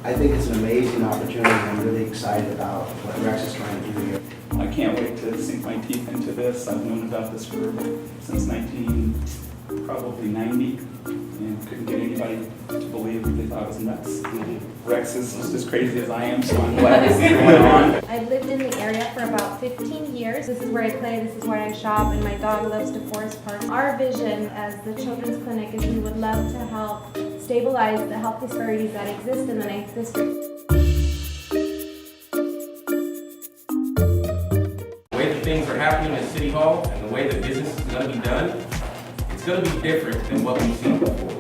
I think it's an amazing opportunity, and I'm really excited about what Rex is trying to do here. I can't wait to sink my teeth into this. I've known about this group since 1990, and couldn't get anybody to believe that they thought it was nuts. Rex is just as crazy as I am, so I'm glad this is going on. I've lived in the area for about 15 years. This is where I play, this is where I shop, and my dog loves DeForest Park. Our vision as the Children's Clinic is we would love to help stabilize the health disparities that exist in the 9th District. The way that things are happening at City Hall and the way that business is going to be done, it's going to be different than what we've seen before.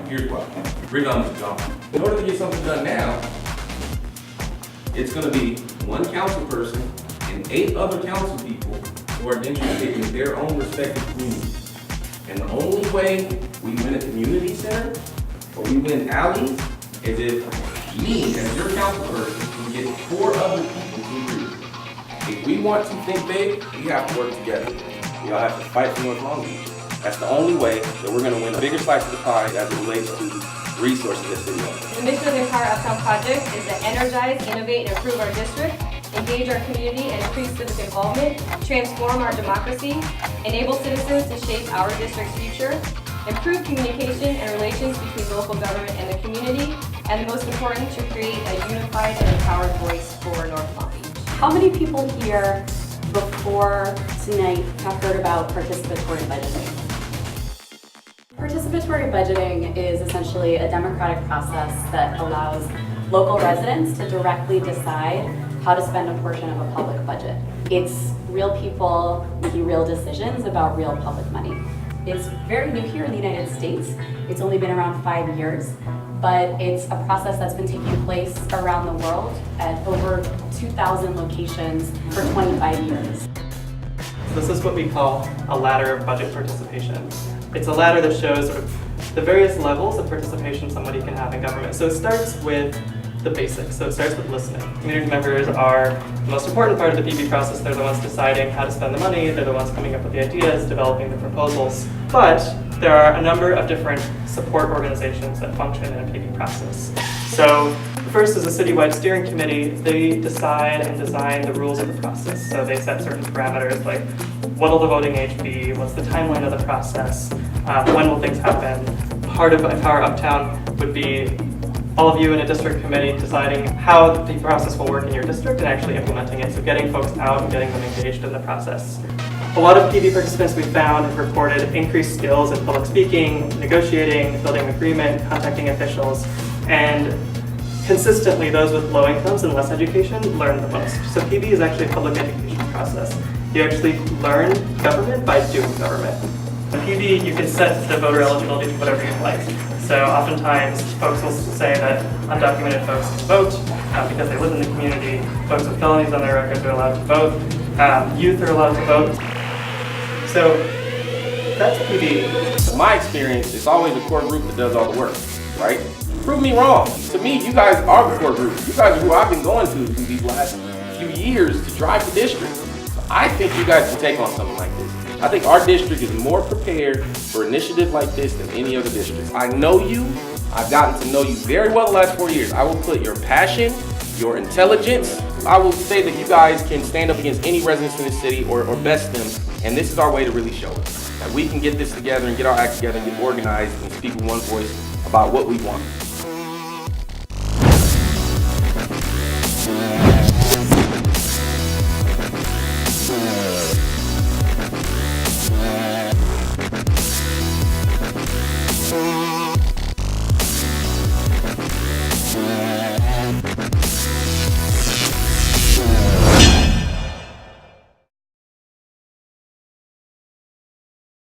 Here's why. Bring on the jump. In order to get something done now, it's going to be one council person and 8 other council people who are interested in their own respective communities. And the only way we win a community center or we win alleys is if me, as your council person, can get 4 other people to agree. If we want to think big, we have to work together. We all have to fight for North Long Beach. That's the only way that we're going to win a bigger slice of the pie as it relates to resources at City Hall. The mission of the Empower Uptown project is to energize, innovate, and improve our district, engage our community and increase civic involvement, transform our democracy, enable citizens to shape our district's future, improve communication and relations between local government and the community, and the most important, to create a unified and empowered voice for North Long Beach. How many people here before tonight have heard about participatory budgeting? Participatory budgeting is essentially a democratic process that allows local residents to directly decide how to spend a portion of a public budget. It's real people making real decisions about real public money. It's very new here in the United States. It's only been around 5 years, but it's a process that's been taking place around the world at over 2,000 locations for 25 years. This is what we call a ladder of budget participation. It's a ladder that shows sort of the various levels of participation somebody can have in government. So it starts with the basics. So it starts with listening. Community members are the most important part of the PB process. They're the ones deciding how to spend the money. They're the ones coming up with the ideas, developing the proposals. But there are a number of different support organizations that function in a PB process. So the first is a citywide steering committee. They decide and design the rules of the process. So they set certain parameters like what will the voting age be, what's the timeline of the process, when will things happen. Part of Empower Uptown would be all of you in a district committee deciding how the process will work in your district and actually implementing it. So getting folks out and getting them engaged in the process. A lot of PB participants we found have reported increased skills in public speaking, negotiating, building agreement, contacting officials, and consistently those with low incomes and less education learn the most. So PB is actually a public education process. You actually learn government by doing government. In PB, you can set the voter eligibility to whatever you'd like. So oftentimes, folks will say that undocumented folks can vote because they live in the community. Folks with felonies on their records are allowed to vote. Youth are allowed to vote. So that's PB. In my experience, it's always the core group that does all the work, right? Prove me wrong. To me, you guys are the core group. You guys are who I've been going to these last few years to drive the district. I think you guys can take on something like this. I think our district is more prepared for initiatives like this than any other district. I know you. I've gotten to know you very well the last 4 years. I will put your passion, your intelligence. I will say that you guys can stand up against any residents in this city or best them. And this is our way to really show it. That we can get this together and get our act together and get organized and speak with one voice about what we want.